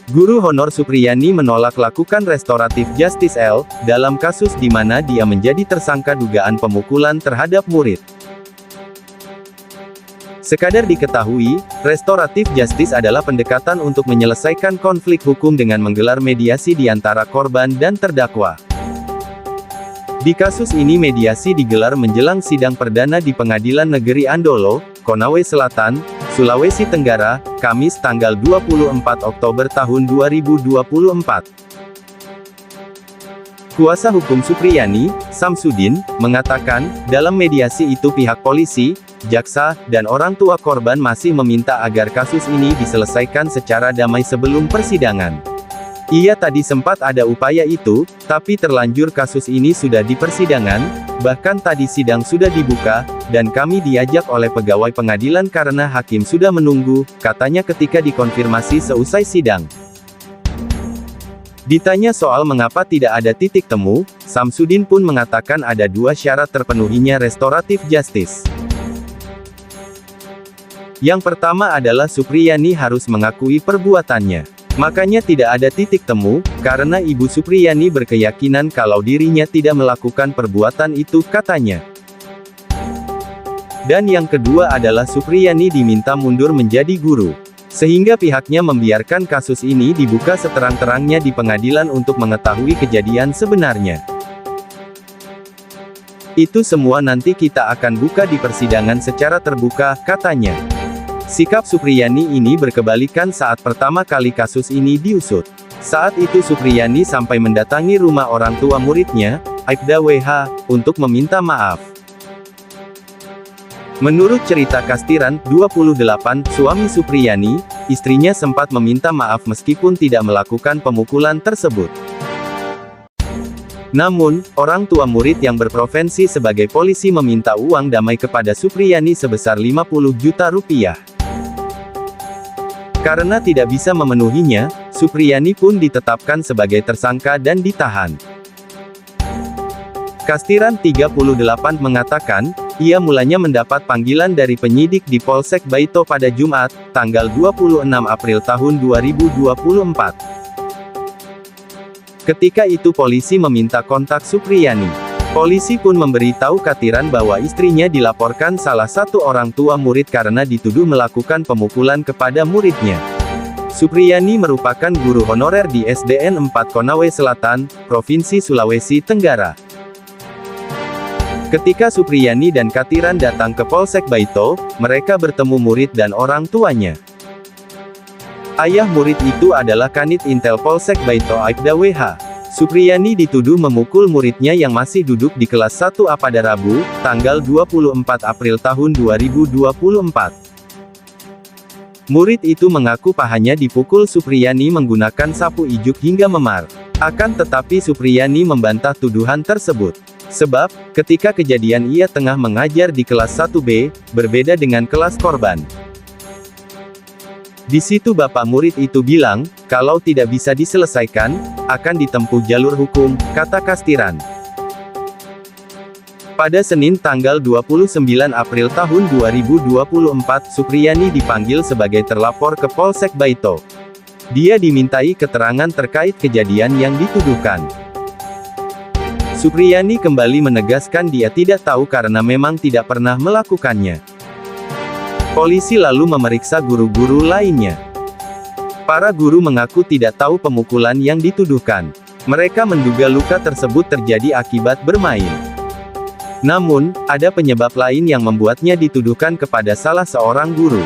Guru honor Supriyani menolak lakukan restoratif justice L, dalam kasus di mana dia menjadi tersangka dugaan pemukulan terhadap murid. Sekadar diketahui, restoratif justice adalah pendekatan untuk menyelesaikan konflik hukum dengan menggelar mediasi di antara korban dan terdakwa. Di kasus ini mediasi digelar menjelang sidang perdana di Pengadilan Negeri Andolo, Konawe Selatan, Sulawesi Tenggara, Kamis tanggal 24 Oktober tahun 2024. Kuasa hukum Supriyani, Samsudin, mengatakan, dalam mediasi itu pihak polisi, jaksa, dan orang tua korban masih meminta agar kasus ini diselesaikan secara damai sebelum persidangan. Ia tadi sempat ada upaya itu, tapi terlanjur kasus ini sudah di persidangan, bahkan tadi sidang sudah dibuka, dan kami diajak oleh pegawai pengadilan karena hakim sudah menunggu, katanya ketika dikonfirmasi seusai sidang. Ditanya soal mengapa tidak ada titik temu, Samsudin pun mengatakan ada dua syarat terpenuhinya restoratif justice. Yang pertama adalah Supriyani harus mengakui perbuatannya. Makanya tidak ada titik temu, karena Ibu Supriyani berkeyakinan kalau dirinya tidak melakukan perbuatan itu, katanya. Dan yang kedua adalah Supriyani diminta mundur menjadi guru. Sehingga pihaknya membiarkan kasus ini dibuka seterang-terangnya di pengadilan untuk mengetahui kejadian sebenarnya. Itu semua nanti kita akan buka di persidangan secara terbuka, katanya. Sikap Supriyani ini berkebalikan saat pertama kali kasus ini diusut. Saat itu Supriyani sampai mendatangi rumah orang tua muridnya, Aibda WH, untuk meminta maaf. Menurut cerita Kastiran, 28, suami Supriyani, istrinya sempat meminta maaf meskipun tidak melakukan pemukulan tersebut. Namun, orang tua murid yang berprofesi sebagai polisi meminta uang damai kepada Supriyani sebesar 50 juta rupiah. Karena tidak bisa memenuhinya, Supriyani pun ditetapkan sebagai tersangka dan ditahan. Kastiran 38 mengatakan, ia mulanya mendapat panggilan dari penyidik di Polsek Baito pada Jumat, tanggal 26 April tahun 2024. Ketika itu polisi meminta kontak Supriyani. Polisi pun memberitahu Katiran bahwa istrinya dilaporkan salah satu orang tua murid karena dituduh melakukan pemukulan kepada muridnya. Supriyani merupakan guru honorer di SDN 4 Konawe Selatan, Provinsi Sulawesi Tenggara. Ketika Supriyani dan Katiran datang ke Polsek Baito, mereka bertemu murid dan orang tuanya. Ayah murid itu adalah Kanit Intel Polsek Baito Aibda WH. Supriyani dituduh memukul muridnya yang masih duduk di kelas 1A pada Rabu, tanggal 24 April tahun 2024. Murid itu mengaku pahanya dipukul Supriyani menggunakan sapu ijuk hingga memar. Akan tetapi Supriyani membantah tuduhan tersebut. Sebab, ketika kejadian ia tengah mengajar di kelas 1B, berbeda dengan kelas korban. Di situ bapak murid itu bilang, kalau tidak bisa diselesaikan, akan ditempuh jalur hukum, kata Kastiran. Pada Senin tanggal 29 April tahun 2024, Supriyani dipanggil sebagai terlapor ke Polsek Baito. Dia dimintai keterangan terkait kejadian yang dituduhkan. Supriyani kembali menegaskan dia tidak tahu karena memang tidak pernah melakukannya. Polisi lalu memeriksa guru-guru lainnya. Para guru mengaku tidak tahu pemukulan yang dituduhkan. Mereka menduga luka tersebut terjadi akibat bermain. Namun, ada penyebab lain yang membuatnya dituduhkan kepada salah seorang guru.